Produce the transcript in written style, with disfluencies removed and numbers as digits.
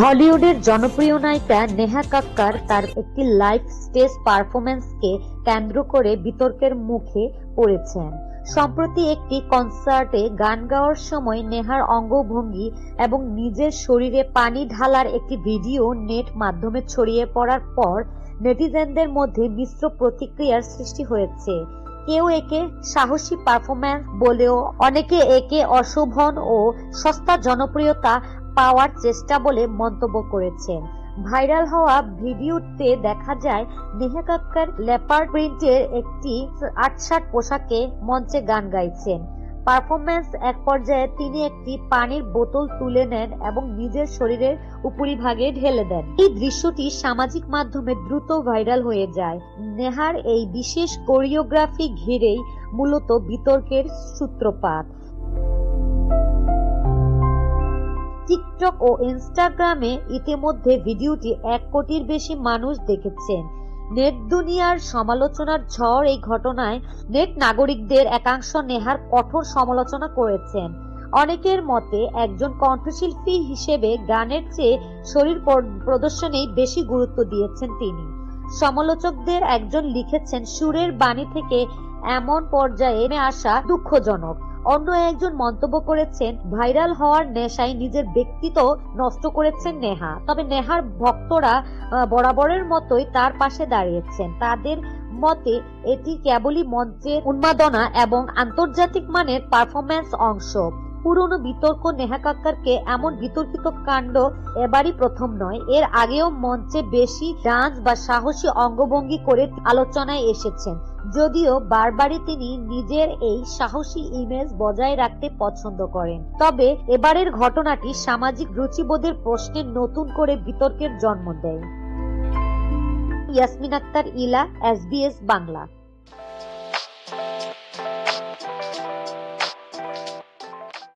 বলিউডের জনপ্রিয় নায়িকা নেহা কাক্কার তার একটি লাইভ স্টেজ পারফরম্যান্সকে কেন্দ্র করে বিতর্কের মুখে পড়েছেন। সম্প্রতি একটি কনসার্টে গান গাওয়ার সময় নেহার অঙ্গভঙ্গি এবং নিজের শরীরে পানি ঢালার একটি ভিডিও নেট মাধ্যমে ছড়িয়ে পড়ার পর নেটিজেনদের মধ্যে মিশ্র প্রতিক্রিয়ার সৃষ্টি হয়েছে। কেউ একে সাহসী পারফরম্যান্স বলেও, অনেকে একে অশোভন ও সস্তা জনপ্রিয়তা পাওয়ার চেষ্টা বলে মন্তব্য করেছেন। ভাইরাল হওয়া ভিডিওতে দেখা যায় নেহা কাক্কার লেপার্ড প্রিন্টের একটি আটশাট পোশাকে মঞ্চে গান গাইছেন। পারফরম্যান্স এক পর্যায়ে তিনি একটি পানির বোতল তুলে নেন এবং নিজের শরীরের উপরিভাগে ঢেলে দেন। এই দৃশ্যটি সামাজিক মাধ্যমে দ্রুত ভাইরাল হয়ে যায়। নেহার এই বিশেষ কোরিওগ্রাফি ঘিরেই মূলত বিতর্কের সূত্রপাত। টিকটক ও ইনস্টাগ্রামে ইতিমধ্যে ভিডিওটি 1 কোটির বেশি মানুষ দেখেছেন। নেট দুনিয়ার সমালোচনার ঝড়। এই ঘটনায় নেট নাগরিকদের একাংশ নেহার কঠোর সমালোচনা করেছেন। অনেকের মতে একজন কণ্ঠশিল্পী হিসেবে গানের চেয়ে শরীর প্রদর্শনেই বেশি গুরুত্ব দিয়েছেন তিনি। সমালোচকদের একজন লিখেছেন, সুরের বাণী থেকে এমন পর্যায়ে আসা দুঃখজনক। অন্য একজন মন্তব্য করেছেন, ভাইরাল হওয়ার নেশায় নিজের ব্যক্তিত্ব নষ্ট করেছেন নেহা। তবে নেহার ভক্তরা বরাবরের মতোই তার পাশে দাঁড়িয়েছেন। তাদের মতে এটি কেবলই মঞ্চের উন্মাদনা এবং আন্তর্জাতিক মানের পারফরম্যান্স অংশ। পুরনো বিতর্ক। নেহা কাক্কারকে এমন বিতর্কিত কাণ্ড এবারই প্রথম নয়। এর আগেও মঞ্চে বেশি ডান্স বা সাহসী অঙ্গভঙ্গি করে আলোচনায় এসেছেন, যদিও বারবারই তিনি নিজের এই সাহসী ইমেজ বজায় রাখতে পছন্দ করেন। তবে এবারের ঘটনাটি সামাজিক রুচিবোধের প্রশ্নে নতুন করে বিতর্কের জন্ম দেয়। ইয়াসমিন আক্তার, ইলা, SBS বাংলা।